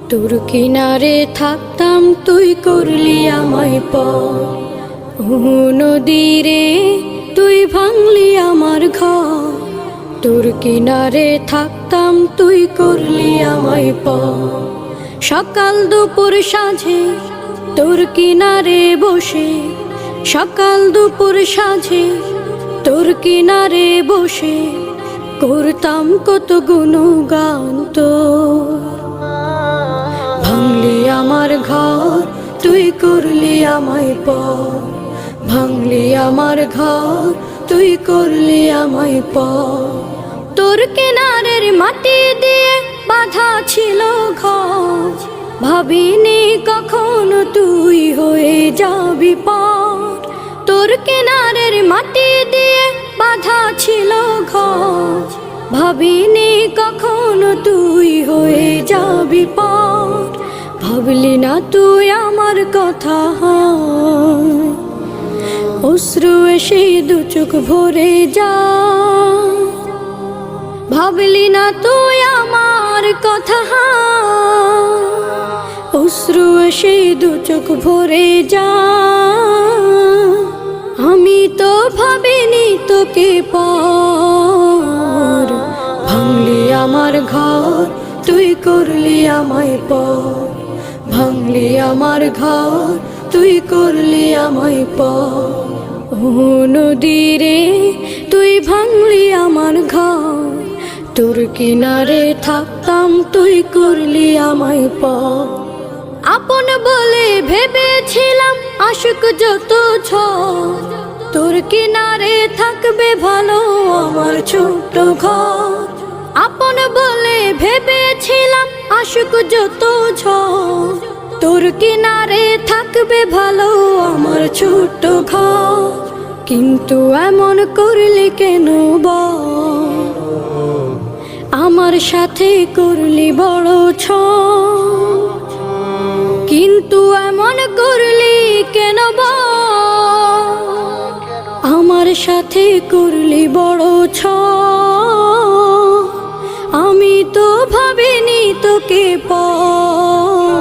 তোর কিনারে থাকতাম তুই করলি আমায় পর। নদীরে তুই ভাঙলি আমার ঘর। তোর কিনারে থাকতাম তুই করলি আমায় পর। সকাল দুপুর সাঁঝে তোর কিনারে বসে, সকাল দুপুর সাঁঝে তোর কিনারে বসে করতাম কত গুণগান তোর। ভাঙলি আমার ঘর তুই করলি আমায় পর। ভাঙলি আমার ঘর তুই করলি আমায় পর। তোর কিনারের মাটি দিয়ে বাঁধা ছিল ঘর, ভাবিনি কখনো তুই হয়ে যাবি পার। তোর কিনারের মাটি দিয়ে বাঁধা ছিল ঘর, ভাবিনি কখনো তুই হয়ে যাবি পার। ভাবলি না তুই আমার কথা, অশ্রু এসে দু চোখ ভরে যা। ভাবলি না তুই আমার কথা, অশ্রু এসে দু চোখ ভরে যা। আমি তো ভাবিনি তোকে পর। ভাঙলি আমার ঘর তুই করলি আমায় পর। ভাঙলি আমার ঘর তুই করলি আমায় পর। নদীরে তুই ভাঙলি আমার ঘর। তোর কিনারে থাকতাম তুই করলি আমায় পর। আপন বলে ভেবেছিলাম আশুক যত ঝড়, তোর কিনারে থাকবে ভালো আমার ছোট্ট ঘর। আপন বলে ভেবেছিলাম আশুক যত ঝড়, তোর কিনারে থাকবে ভালো আমার ছোট্ট ঘর। কিন্তু এমন করলি কেন বল, আমার সাথে করলি বড় ছল। কিন্তু এমন করলি কেন বল, আমার সাথে করলি বড় ছল। আমি তো ভাবিনি তোকে পর।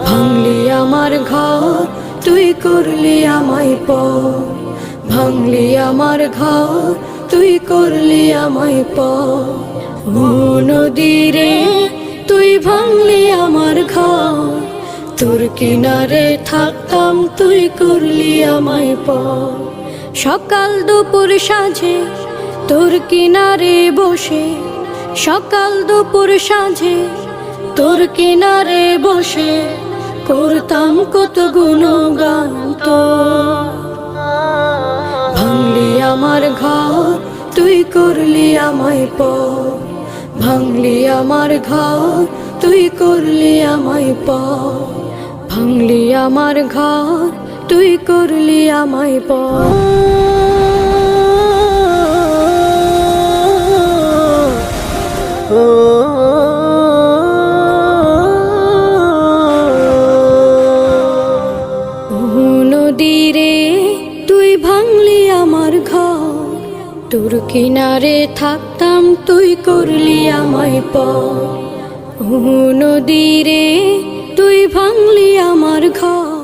ভাঙলি আমার ঘর তুই করলি আমায় পর। ভাঙলি আমার ঘর তুই করলি আমায় পর। নদীরে তুই ভাঙলি আমার ঘর। তোর কিনারে থাকতাম তুই করলি আমায় পর। সকাল দুপুর সাঁঝে তোর কিনারে বসে, সকাল দুপুর সাঁঝে তোর কিনারে বসে করতাম কত গুণগান তোর। ভাঙলি আমার ঘর তুই করলি আমায় পর। ভাঙলি আমার ঘর তুই করলি আমায় পর। ভাঙলি আমার ঘর তুই করলি আমায় পর। নদীরে তুই ভাঙলি আমার ঘর। তোর কিনারে থাকতাম তুই করলি আমায় পর। নদীরে তুই ভাঙলি আমার ঘর।